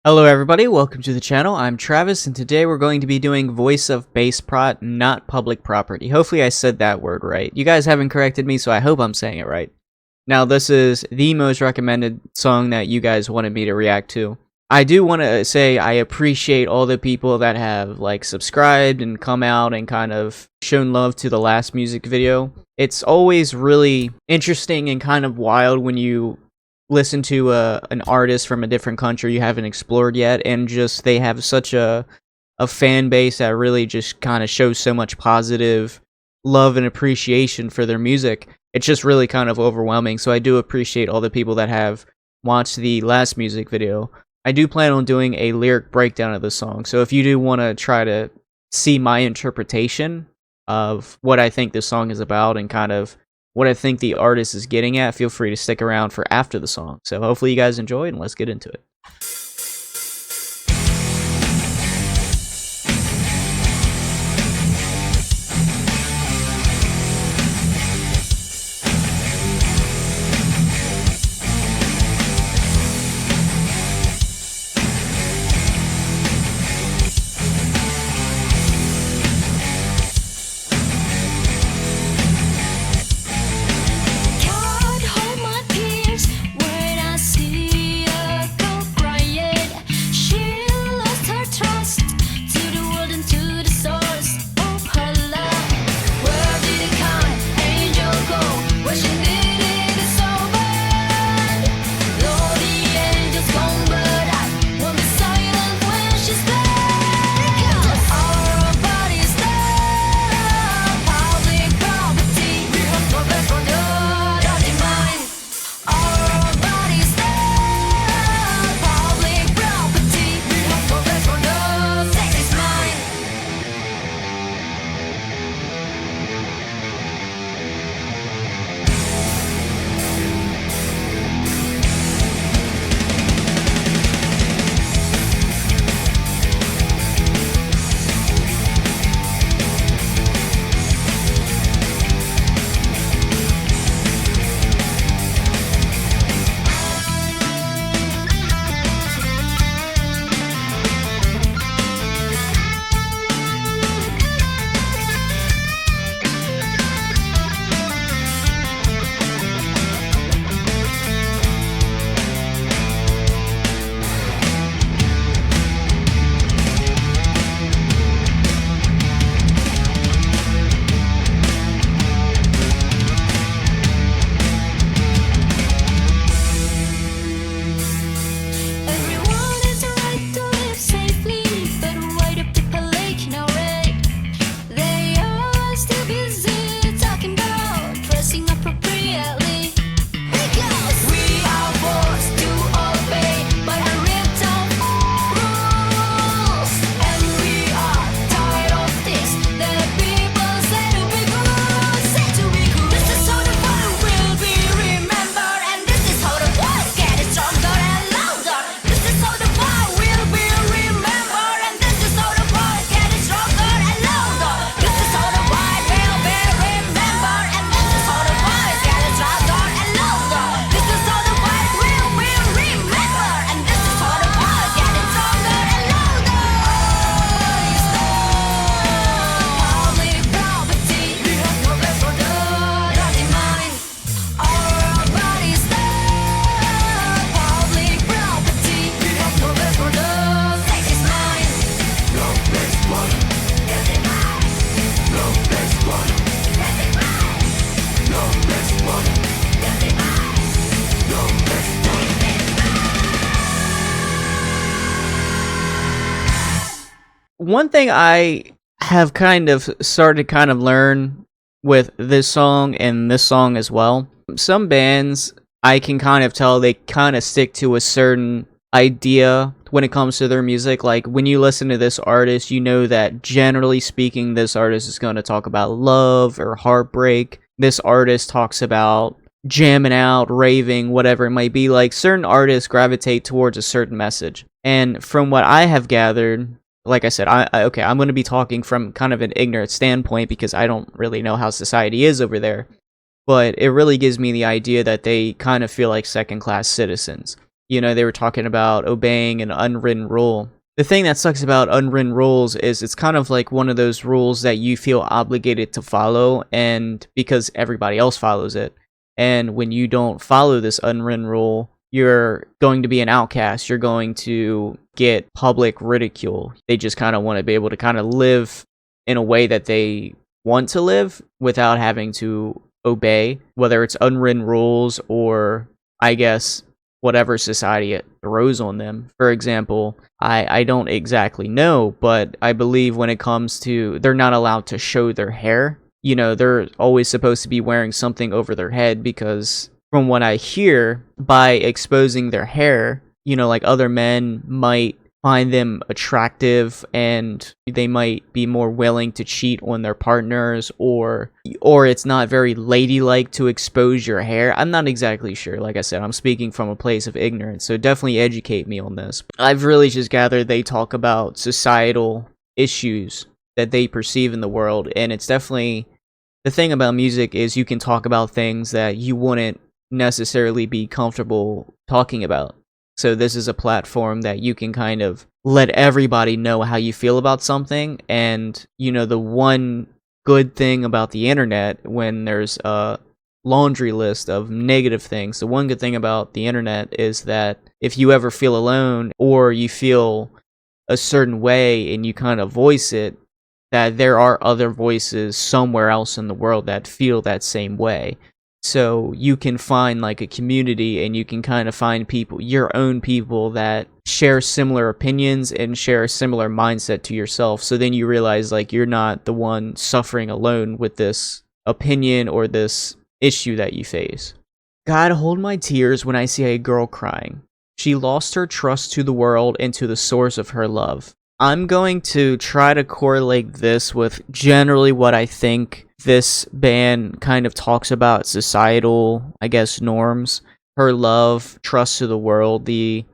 Hello everybody, welcome to the channel. I'm Travis and today we're going to be doing voice of Baceprot, not public property. Hopefully I said that word right. You guys haven't corrected me, so I hope I'm saying it right. Now this is the most recommended song that you guys wanted me to react to. I do want to say I appreciate all the people that have subscribed and come out and kind of shown love to the last music video. It's always really interesting and kind of wild when you listen to an artist from a different country you haven't explored yet, and just they have such a fan base that really just kind of shows so much positive love and appreciation for their music. It's just really kind of overwhelming, so I do appreciate all the people that have watched the last music video. I do plan on doing a lyric breakdown of the song, so if you do want to try to see my interpretation of what I think this song is about and kind of what I think the artist is getting at, feel free to stick around for after the song. So hopefully you guys enjoy and let's get into it. One thing I have kind of started to learn with this song and this song as well, some bands I can kind of tell they kind of stick to a certain idea when it comes to their music. Like when you listen to this artist, you know that generally speaking this artist is going to talk about love or heartbreak. This artist talks about jamming out, raving, whatever it might be. Like certain artists gravitate towards a certain message, and from what I have gathered, like I said, I'm going to be talking from kind of an ignorant standpoint because I don't really know how society is over there. But it really gives me the idea that they kind of feel like second-class citizens. You know, they were talking about obeying an unwritten rule. The thing that sucks about unwritten rules is it's kind of like one of those rules that you feel obligated to follow, and because everybody else follows it. And when you don't follow this unwritten rule, you're going to be an outcast. You're going to get public ridicule. They just kind of want to be able to kind of live in a way that they want to live without having to obey, whether it's unwritten rules or, I guess, whatever society throws on them. For example, I don't exactly know, but I believe when it comes to, they're not allowed to show their hair. You know, they're always supposed to be wearing something over their head because from what I hear, by exposing their hair, you know, like other men might find them attractive and they might be more willing to cheat on their partners, or it's not very ladylike to expose your hair. I'm not exactly sure. Like I said, I'm speaking from a place of ignorance, so definitely educate me on this. I've really just gathered they talk about societal issues that they perceive in the world, and it's definitely the thing about music is you can talk about things that you wouldn't necessarily be comfortable talking about. So this is a platform that you can kind of let everybody know how you feel about something. And, you know, the one good thing about the internet, when there's a laundry list of negative things, the one good thing about the internet is that if you ever feel alone or you feel a certain way and you kind of voice it, that there are other voices somewhere else in the world that feel that same way. So you can find like a community and you can kind of find people, your own people that share similar opinions and share a similar mindset to yourself. So then you realize like you're not the one suffering alone with this opinion or this issue that you face. God, hold my tears when I see a girl crying. She lost her trust to the world and to the source of her love. I'm going to try to correlate this with generally what I think this band kind of talks about, societal, I guess, norms. Her love, trust to the world, the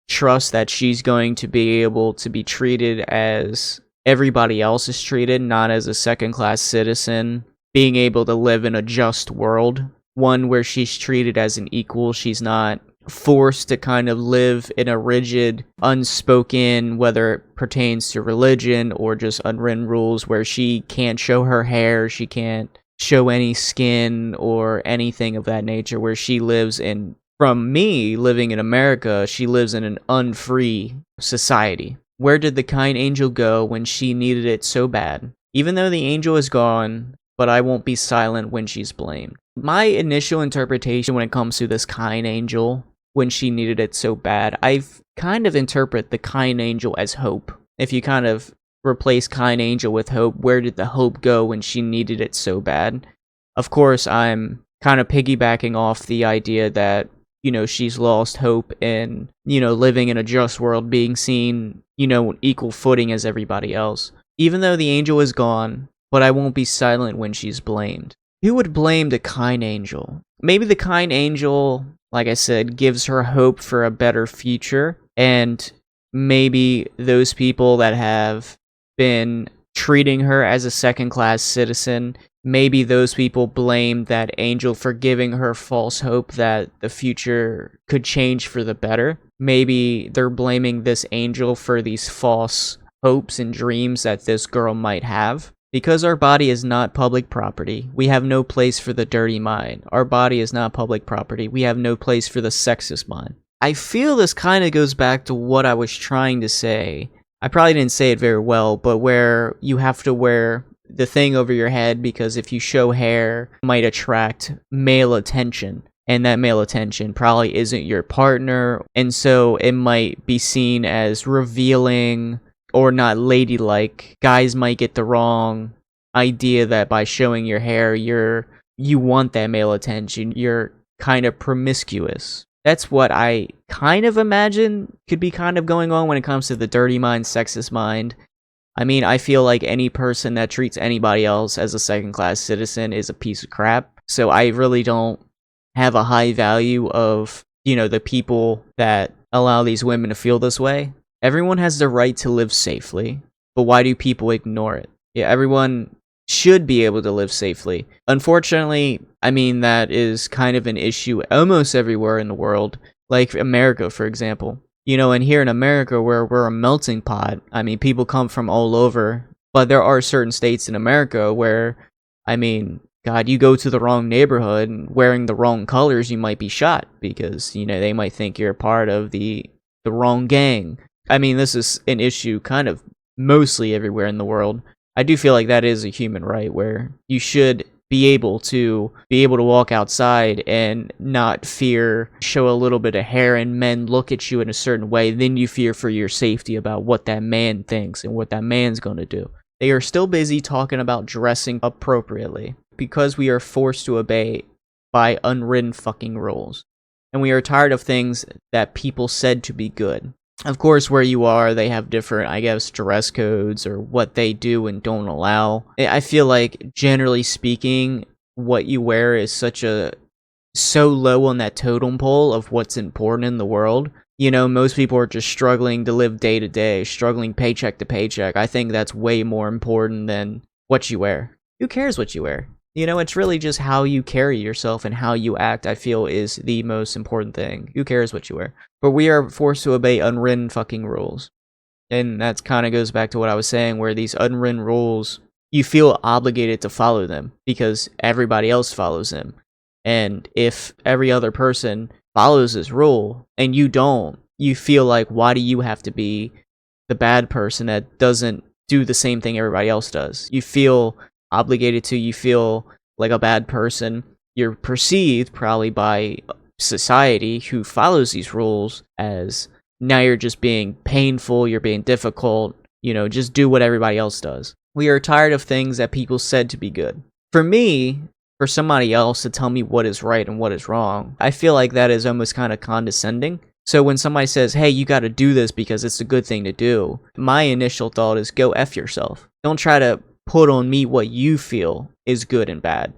trust that she's going to be able to be treated as everybody else is treated, not as a second-class citizen, being able to live in a just world, one where she's treated as an equal. She's not forced to kind of live in a rigid, unspoken, whether it pertains to religion or just unwritten rules, where she can't show her hair, she can't show any skin or anything of that nature, where she lives in, from me living in America, she lives in an unfree society. Where did the kind angel go when she needed it so bad? Even though the angel is gone, but I won't be silent when she's blamed. My initial interpretation when it comes to this kind angel, when she needed it so bad, I've kind of interpret the kind angel as hope. If you kind of replace kind angel with hope, where did the hope go when she needed it so bad? Of course, I'm kind of piggybacking off the idea that, you know, she's lost hope in, you know, living in a just world, being seen, you know, equal footing as everybody else. Even though the angel is gone, but I won't be silent when she's blamed. Who would blame the kind angel? Maybe the kind angel, like I said, gives her hope for a better future, and maybe those people that have been treating her as a second-class citizen, maybe those people blame that angel for giving her false hope that the future could change for the better. Maybe they're blaming this angel for these false hopes and dreams that this girl might have. Because our body is not public property, we have no place for the dirty mind. Our body is not public property, we have no place for the sexist mind. I feel this kind of goes back to what I was trying to say. I probably didn't say it very well, but where you have to wear the thing over your head because if you show hair, it might attract male attention. And that male attention probably isn't your partner, and so it might be seen as revealing or not ladylike. Guys might get the wrong idea that by showing your hair, you want that male attention. You're kind of promiscuous. That's what I kind of imagine could be kind of going on when it comes to the dirty mind, sexist mind. I mean, I feel like any person that treats anybody else as a second-class citizen is a piece of crap. So I really don't have a high value of, you know, the people that allow these women to feel this way. Everyone has the right to live safely, but why do people ignore it? Yeah, everyone should be able to live safely. Unfortunately, I mean, that is kind of an issue almost everywhere in the world. Like America, for example. You know, and here in America, where we're a melting pot, I mean, people come from all over, but there are certain states in America where, I mean, God, you go to the wrong neighborhood and wearing the wrong colors, you might be shot because, you know, they might think you're part of the wrong gang. I mean, this is an issue kind of mostly everywhere in the world. I do feel like that is a human right where you should be able to walk outside and not fear show a little bit of hair and men look at you in a certain way, then you fear for your safety about what that man thinks and what that man's going to do. They are still busy talking about dressing appropriately because we are forced to obey by unwritten fucking rules. And we are tired of things that people said to be good. Of course, where you are, they have different, I guess, dress codes or what they do and don't allow. I feel like, generally speaking, what you wear is so low on that totem pole of what's important in the world. You know, most people are just struggling to live day to day, struggling paycheck to paycheck. I think that's way more important than what you wear. Who cares what you wear? You know, it's really just how you carry yourself and how you act, I feel, is the most important thing. Who cares what you wear? But we are forced to obey unwritten fucking rules. And that kind of goes back to what I was saying, where these unwritten rules, you feel obligated to follow them because everybody else follows them. And if every other person follows this rule and you don't, you feel like, why do you have to be the bad person that doesn't do the same thing everybody else does? You feel obligated to, you feel like a bad person. You're perceived probably by society who follows these rules as, now you're just being painful, you're being difficult, you know, just do what everybody else does. We are tired of things that people said to be good. For me, for somebody else to tell me what is right and what is wrong, I feel like that is almost kind of condescending. So when somebody says, hey, you got to do this because it's a good thing to do, my initial thought is, go F yourself. Don't try to put on me what you feel is good and bad.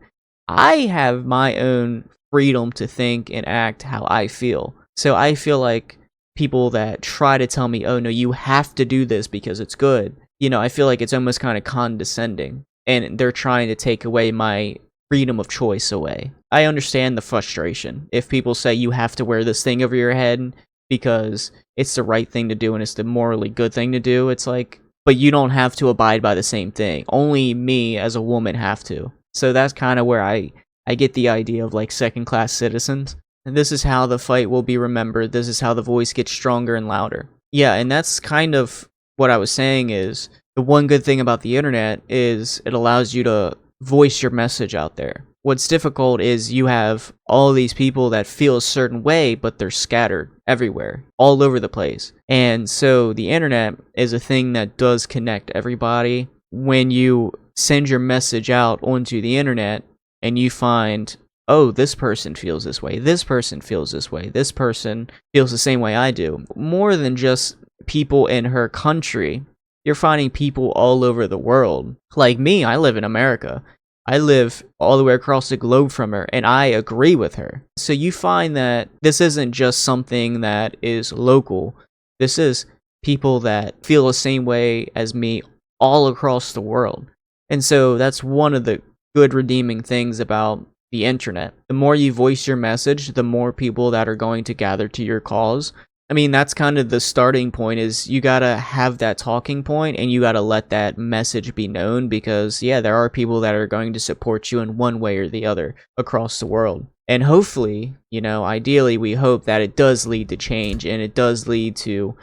I have my own freedom to think and act how I feel. So I feel like people that try to tell me, oh no, you have to do this because it's good, you know, I feel like it's almost kind of condescending and they're trying to take away my freedom of choice away. I understand the frustration. If people say you have to wear this thing over your head because it's the right thing to do and it's the morally good thing to do, it's like, but you don't have to abide by the same thing. Only me as a woman have to. So that's kind of where I get the idea of like second-class citizens. And this is how the fight will be remembered. This is how the voice gets stronger and louder. Yeah, and that's kind of what I was saying is, the one good thing about the internet is it allows you to voice your message out there. What's difficult is you have all these people that feel a certain way, but they're scattered everywhere, all over the place. And so the internet is a thing that does connect everybody. When you send your message out onto the internet and you find, oh, this person feels this way, this person feels this way, this person feels the same way I do. More than just people in her country, you're finding people all over the world. Like me, I live in America. I live all the way across the globe from her, and I agree with her. So you find that this isn't just something that is local. This is people that feel the same way as me all across the world. And so that's one of the good redeeming things about the internet. The more you voice your message, the more people that are going to gather to your cause. I mean, that's kind of the starting point, is you gotta have that talking point and you gotta let that message be known, because yeah, there are people that are going to support you in one way or the other across the world. And hopefully, you know, ideally we hope that it does lead to change, and it does lead to,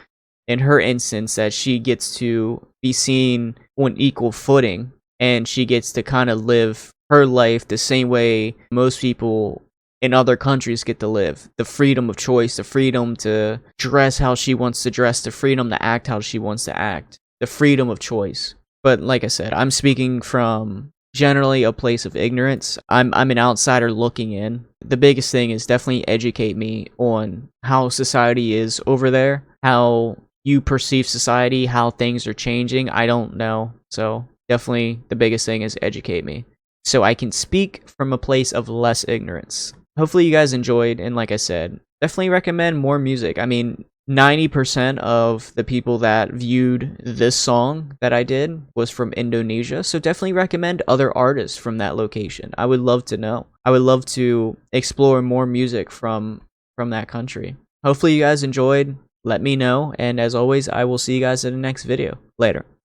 in her instance, that she gets to be seen on equal footing and she gets to kind of live her life the same way most people in other countries get to live. The freedom of choice, the freedom to dress how she wants to dress, the freedom to act how she wants to act, the freedom of choice. But like I said, I'm speaking from generally a place of ignorance. I'm an outsider looking in. The biggest thing is definitely educate me on how society is over there, how you perceive society, how things are changing. I don't know. So definitely the biggest thing is educate me, so I can speak from a place of less ignorance. Hopefully you guys enjoyed, and like I said, definitely recommend more music. I mean, 90% of the people that viewed this song that I did was from Indonesia, so definitely recommend other artists from that location. I would love to know. I would love to explore more music from that country. Hopefully you guys enjoyed. Let me know. And as always, I will see you guys in the next video. Later.